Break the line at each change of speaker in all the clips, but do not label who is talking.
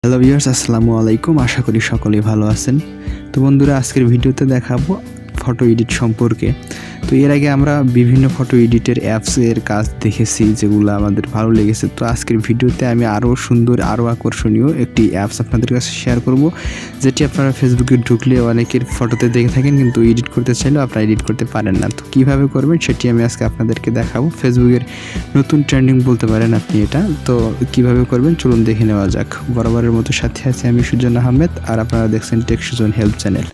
Hello viewers, আসসালামু আলাইকুম। আশা করি সকলেই ভালো আছেন। তো বন্ধুরা, আজকের ভিডিওতে দেখাবো ফটো এডিট সম্পর্কে। তো এর আগে আমরা বিভিন্ন ফটো এডিটের অ্যাপসের কাজ দেখেছি যেগুলো আমাদের ভালো লেগেছে। তো আজকের ভিডিওতে আমি আরও সুন্দর, আরও আকর্ষণীয় একটি অ্যাপস আপনাদের কাছে শেয়ার করব, যেটি আপনারা ফেসবুকে ঢুকলে অনেকের ফটোতে দেখে থাকেন, কিন্তু এডিট করতে চাইলেও আপনারা এডিট করতে পারেন না। তো কীভাবে করবেন সেটি আমি আজকে আপনাদেরকে দেখাবো। ফেসবুকের নতুন ট্রেন্ডিং বলতে পারেন আপনি এটা। তো কীভাবে করবেন চলুন দেখে নেওয়া যাক। বরাবরের মতো সাথে আছে আমি সুজন আহমেদ, আর আপনারা দেখছেন টেক সুজন হেল্প চ্যানেল।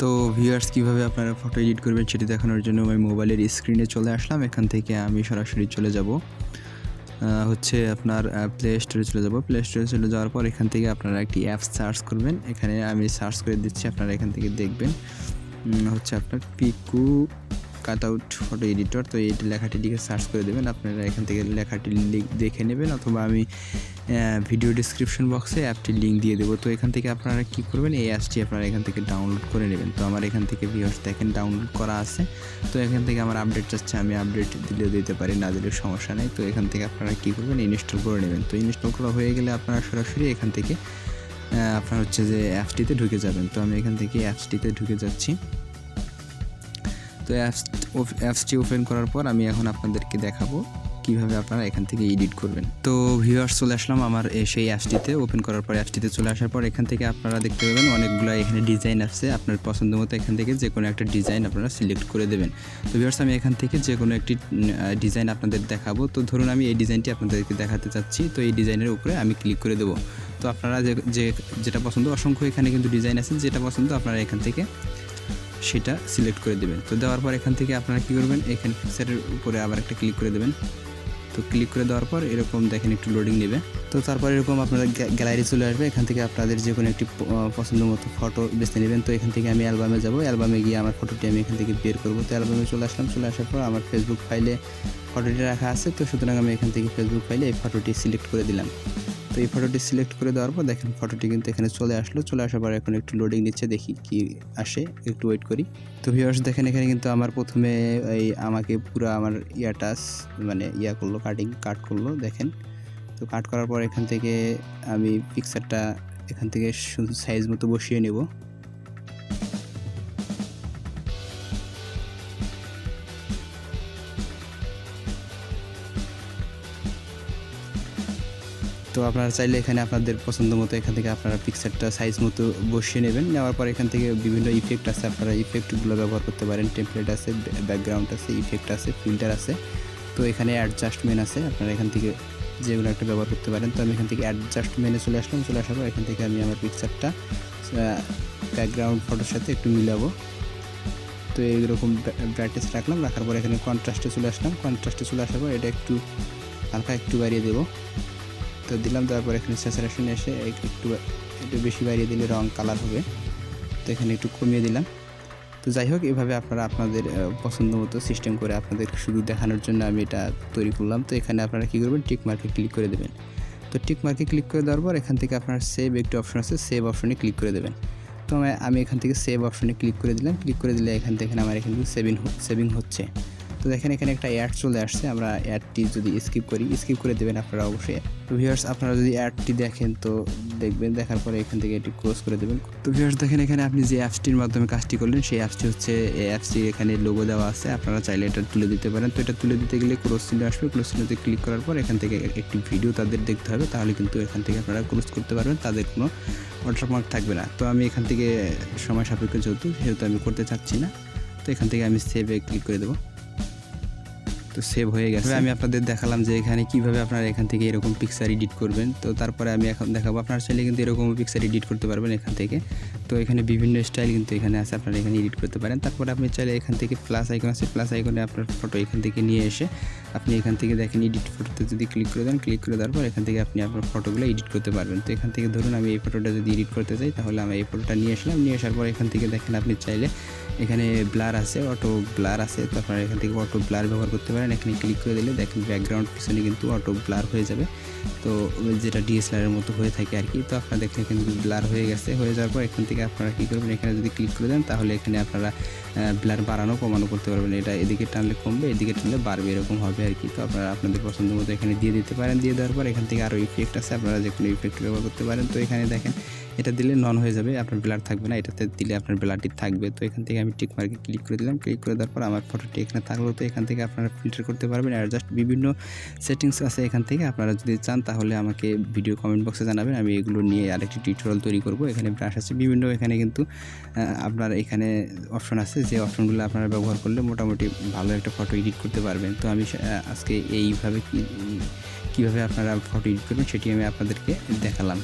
তো ভিউয়ার্স, কীভাবে আপনারা ফটো এডিট করবেন সেটি দেখানোর জন্য আমি মোবাইলের স্ক্রিনে চলে আসলাম। এখান থেকে আমি সরাসরি চলে যাব আপনার প্লে স্টোরে চলে যাব। প্লে স্টোরে চলে যাওয়ার পর এখান থেকে আপনারা একটি অ্যাপস সার্চ করবেন। এখানে আমি সার্চ করে দিচ্ছি, আপনারা এখান থেকে দেখবেন আপনার পিকু কাটআউট ফটো এডিটর। তো এই লেখাটি লিখে সার্চ করে দেবেন। আপনারা এখান থেকে লেখাটি দেখে নেবেন, অথবা আমি ভিডিও ডিসক্রিপশন বক্সে অ্যাপটির লিঙ্ক দিয়ে দেবো। তো এখান থেকে আপনারা কি করবেন, এই অ্যাপসটি আপনারা এখান থেকে ডাউনলোড করে নেবেন। তো আমার এখান থেকে ভিউয়ার্স দেখেন ডাউনলোড করা আছে। তো এখান থেকে আমার আপডেট চাচ্ছে, আমি আপডেট দিলেও দিতে পারি, না দিলেও সমস্যা নেই। তো এখান থেকে আপনারা কি করবেন, ইনস্টল করে নেবেন। তো ইনস্টল করা হয়ে গেলে আপনারা সরাসরি এখান থেকে আপনার যে অ্যাপসটিতে ঢুকে যাবেন। তো আমি এখান থেকে অ্যাপসটিতে ঢুকে যাচ্ছি। তো অ্যাপসটি ওপেন করার পর আমি এখন আপনাদেরকে দেখাবো কিভাবে আপনারা এখান থেকে এডিট করবেন। তো ভিউয়ার্স, চলে আসলাম আমার সেই অ্যাপসটিতে। ওপেন করার পর অ্যাপসটিতে চলে আসার পর এখান থেকে আপনারা দেখতে পাবেন অনেকগুলো এখানে ডিজাইন আছে। আপনার পছন্দ মতো এখান থেকে যে কোনো একটা ডিজাইন আপনারা সিলেক্ট করে দেবেন। তো ভিউয়ার্স, আমি এখান থেকে যে কোনো একটি ডিজাইন আপনাদের দেখাবো। তো ধরুন আমি এই ডিজাইনটি আপনাদেরকে দেখাতে চাচ্ছি। তো এই ডিজাইনের উপরে আমি ক্লিক করে দেবো। তো আপনারা যেটা পছন্দ, অসংখ্য এখানে কিন্তু ডিজাইন আছে, যেটা পছন্দ আপনারা এখান থেকে সেটা সিলেক্ট করে দেবেন। তো দেওয়ার পর এখান থেকে আপনারা কী করবেন, এখানে পিকচারের উপরে আবার একটা ক্লিক করে দেবেন। তো ক্লিক করে দেওয়ার পর এরকম দেখেন একটু লোডিং নেবে। তো তারপর এরকম আপনাদের গ্যালারি চলে আসবে। এখান থেকে আপনাদের যে কোনো একটি পছন্দ মতো ফটো বেছে নেবেন। তো এখান থেকে আমি অ্যালবামে যাব। অ্যালবামে গিয়ে আমার ফটোটি আমি এখান থেকে বের করব। তো অ্যালবামে চলে আসলাম। চলে আসার পর আমার ফেসবুক ফাইলে ফটোটি রাখা আছে। তো সুতরাং আমি এখান থেকে ফেসবুক ফাইলে এই ফটোটি সিলেক্ট করে দিলাম। তো এই ফটোটি সিলেক্ট করে দেওয়ার পর দেখেন ফটোটি কিন্তু এখানে চলে আসলো। চলে আসার পর এখন একটু লোডিং নিচ্ছে, দেখি কি আসে, একটু ওয়েট করি। তো ভিউয়ার্স দেখেন, এখানে কিন্তু আমার প্রথমে আমাকে পুরো আমার করলো, কাট করলো দেখেন। তো কাট করার পর এখান থেকে আমি পিকচারটা এখান থেকে সাইজ মতো বসিয়ে নেব। তো আপনারা চাইলে এখানে আপনাদের পছন্দ মতো এখান থেকে আপনারা পিকচারটা সাইজ মতো বসিয়ে নেবেন। নেওয়ার পর এখান থেকে বিভিন্ন ইফেক্ট আছে, আপনারা ইফেক্টগুলো ব্যবহার করতে পারেন। টেমপ্লেট আছে, ব্যাকগ্রাউন্ড আছে, ইফেক্ট আছে, ফিল্টার আছে। তো এখানে অ্যাডজাস্টমেন্ট আছে, আপনারা এখান থেকে যেগুলো একটা ব্যবহার করতে পারেন। তো আমি এখান থেকে অ্যাডজাস্টমেন্টে চলে আসলাম। চলে আসার পর এখান থেকে আমি আমার পিকচারটা ব্যাকগ্রাউন্ড ফটোর সাথে একটু মিলাবো। তো এইরকম ব্রাইটনেস রাখলাম। রাখার পর এখানে কন্ট্রাস্টে চলে আসলাম। কন্ট্রাস্টে চলে আসার পর এটা একটু হালকা একটু বাড়িয়ে দেবো। তো দিলাম। তারপর এখানে স্যাচুরেশন এসে একটু বেশি বাড়িয়ে দিলে রং কালার হবে। তো এখানে একটু কমিয়ে দিলাম। তো যাই হোক, এভাবে আপনারা আপনাদের পছন্দ মতো সিস্টেম করে আপনাদের শুধু দেখানোর জন্য আমি এটা তৈরি করলাম। তো এখানে আপনারা কী করবেন, টিক মার্কে ক্লিক করে দেবেন। তো টিক মার্কে ক্লিক করে দেওয়ার পর এখান থেকে আপনার সেভ একটি অপশন আছে, সেভ অপশনে ক্লিক করে দেবেন। তো আমি এখান থেকে সেভ অপশনে ক্লিক করে দিলাম। ক্লিক করে দিলে এখান থেকে আমার এখানে সেভিং হচ্ছে। তো দেখেন এখানে একটা অ্যাড চলে আসছে। আমরা অ্যাডটি যদি স্কিপ করে দেবেন আপনারা অবশ্যই। তো ভিউয়ার্স, আপনারা যদি অ্যাডটি দেখেন তো দেখবেন, দেখার পরে এখান থেকে এটি ক্লোজ করে দেবেন। তো ভিউয়ার্স দেখেন, এখানে আপনি যে অ্যাপসটির মাধ্যমে কাজটি করলেন সেই অ্যাপসটি অ্যাপসটি এখানে লোগো দেওয়া আছে। আপনারা চাইলে এটা তুলে দিতে পারেন। তো এটা তুলে দিতে গেলে ক্লোজ চিহ্ন আসবে। ক্লোজ চিহ্নতে ক্লিক করার পর এখান থেকে একটি ভিডিও তাদের দেখতে হবে, তাহলে কিন্তু এখান থেকে আপনারা ক্লোজ করতে পারবেন, তাদের কোনো ওয়াটারমার্ক থাকবে না। তো আমি এখান থেকে সময় সাপেক্ষ যেহেতু আমি করতে চাচ্ছি না, তো এখান থেকে আমি সেভে ক্লিক করে দেবো। তো সেভ হয়ে গেছে। আমি আপনাদের দেখালাম যে এখানে কিভাবে আপনারা এখান থেকে এরকম পিকচার এডিট করবেন। তো তারপরে আমি এখন দেখাবো, আপনারা চাইলে কিন্তু এরকম পিকচার এডিট করতে পারবেন এখান থেকে। তো এখানে বিভিন্ন স্টাইল কিন্তু এখানে আছে, আপনারা এখানে এডিট করতে পারেন। তারপরে আপনি চাইলে এখান থেকে প্লাস আইকন আছে, প্লাস আইকনে আপনার ফটো এখান থেকে নিয়ে এসে আপনি এখান থেকে দেখেন এডিট ফটোতে যদি ক্লিক করে দেন, ক্লিক করে দেওয়ার পর এখান থেকে আপনি আপনার ফটোগুলো এডিট করতে পারবেন। তো এখান থেকে ধরুন আমি এই ফটোটা যদি এডিট করতে চাই, তাহলে আমি এই ফটোটা নিয়ে আসলাম। নিয়ে আসার পর এখান থেকে দেখেন আপনি চাইলে এখানে ব্লার আছে, অটো ব্লার আছে। তো আপনারা এখান থেকে অটো ব্লার ব্যবহার করতে পারেন। এখানে ক্লিক করে দিলে দেখেন ব্যাকগ্রাউন্ড পিছনে কিন্তু অটো ব্লার হয়ে যাবে। তো যেটা ডিএসএলআরের মতো হয়ে থাকে আর কি। তো আপনারা দেখেন এখানে ব্লার হয়ে গেছে। হয়ে যাওয়ার পর এখান থেকে আপনারা কী করবেন, এখানে যদি ক্লিক করে দেন তাহলে এখানে আপনারা ব্লার বাড়ানো কমানো করতে পারবেন। এটা এদিকে টানলে কমবে, এদিকে টানলে বাড়বে, এরকম হবে আর কি। তো আপনারা আপনাদের পছন্দ মতো এখানে দিয়ে দিতে পারেন। দিয়ে দেওয়ার পর এখান থেকে আরও ইফেক্ট আছে, আপনারা যে কোনো ইফেক্ট ব্যবহার করতে পারেন। তো এখানে দেখেন এটা দিলে নন হয়ে যাবে, আপনার ব্লার থাকবে না, এটাতে দিলে আপনার ব্লারটি থাকবে। তো এখান থেকে আমি টিক মার্কে ক্লিক করে দিলাম। ক্লিক করে দেওয়ার পর আমার ফটোটি এখানে থাকলো। তো এখান থেকে আপনারা ফিল্টার করতে পারবেন। আর জাস্ট বিভিন্ন সেটিংস আছে এখান থেকে, আপনারা যদি চান তাহলে আমাকে ভিডিও কমেন্ট বক্সে জানাবেন, আমি এগুলো নিয়ে আরেকটি টিউটোরিয়াল তৈরি করব। এখানে ব্রাশ আছে বিভিন্ন, এখানে কিন্তু আপনার এখানে অপশন আছে, যে অপশনগুলো আপনারা ব্যবহার করলে মোটামুটি ভালো একটা ফটো এডিট করতে পারবেন। তো আমি আজকে এইভাবে কীভাবে আপনারা ফটো এডিট করবেন সেটি আমি আপনাদেরকে দেখালাম।